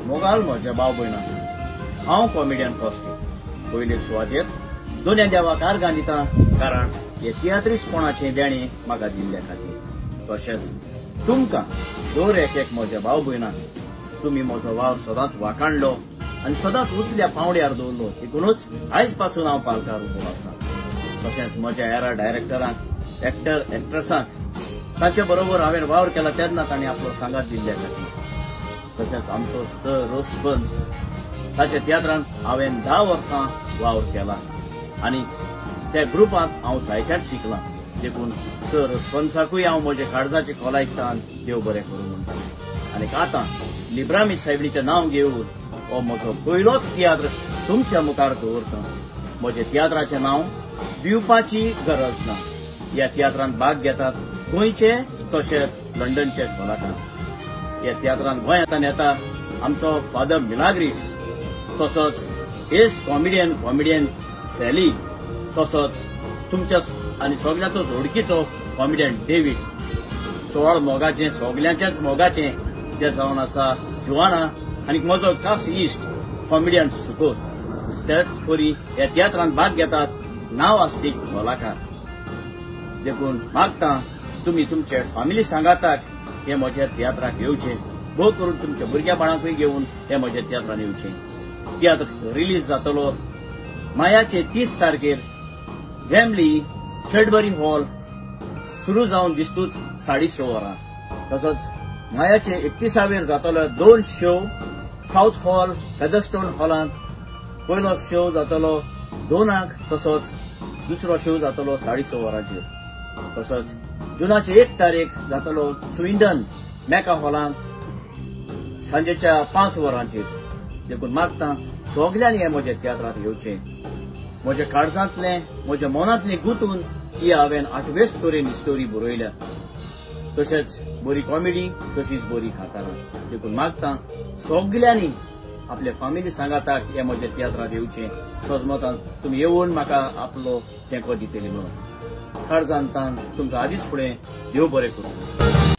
मोगाल म्हज्या भाव भयणां हांव कॉमेडियन कॉस्ट्यूम पयले सुवातेर दोन देवाकार गांदिता कारण हे तियात्रीसपणाचें देणें म्हाका दिल्ल्या खातीर तशेंच तुमकां दर एक म्हज्या भाव भयणां तुमी म्हजो भाव सदांच वाखाणलो आनी सदांच उचल्या पावड्यार दवरलो देखूनच आयज पासून हांव पालकार उबो आसां तशेंच म्हज्या हेर डायरेक्टरांक एक्टर एक्ट्रेसांक तांचे बरोबर हांवें वावर केला तेन्ना तांणी आपलो सांगात दिल्ल्या खातीर तशेंच आमचो सर रोसपन्स ताच्या तियात्रांत हांवें 10 वर्सां वावर केला आनी त्या ग्रुपांत हांव साहित्यात शिकलां देखून सर रोसपन्साकूय हांव म्हजे काळजाचे खोलायकता आनी देव बरें करूं म्हणटा आनी आतां लिब्रामीत साहेबणीचें नांव घेवन हो म्हजो पयलोच तियात्र तुमच्या मुखार दवरता म्हज्या तियात्राचें नांव दिवपाची गरज ना ह्या तियात्रांत भाग घेतात गोंयचे तशेंच लंडनचे कलाकार ह्या तियात्रांत गोंयांत येता आमचो फादर मिलाग्रीस तसोच एस कॉमेडियन सॅली तसोच तुमच्या आनी सगळ्याचो जोडकीचो कॉमेडियन डेव्हिड चोळ मोगाचें सगळ्यांचेच मोगाचें जे जावन आसा जुवाना आनी म्हजो खास इश्ट कॉमेडियन सुकोत तेच परी ह्या तियात्रांत भाग घेतात नांव आसलीक कलाकार देखून मागता तुमी तुमचे फामिली सांगाताक हे म्हज्या तियात्राक येवचे भोव करून तुमच्या भुरग्या बाळांकूय घेवन हे म्हज्या तियात्रान येवचे तियात्र रिलीज जातलो मायाचे 30 तारखेर वेम्बली सॅडबरी हॉल सुरू जावन दिसतूच 6:30 वरां तसोच मायाचे 31वेर जातलो 2 शो साउथ हॉल फेदरस्टोन हॉलांत पयलो शो जातलो 2 तसोच दुसरो शो जातलो 6:30 वरांचेर तसोच जुनाचे 1 तारीख जातलो स्विडन मेका हॉलांत सांजेच्या 5 वरांचेर देखून मागता सगल्यांनी हे म्हज्या तियात्रांत येवचें म्हज्या काळजांतलें म्हज्या मनांतलें गुंतून ही हांवें 8वेच तरेन स्टोरी बरयल्या तशेंच बरी कॉमेडी तशीच बरी कांतारां देखून मागता सगल्यांनी आपल्या फामिली सांगाताक हे म्हज्या तियात्रांत येवचें सजमतान तुमी येवन म्हाका आपलो तेंको दितली म्हणून काळजांतान तुमकां आदींच फुडें देव बरें करूं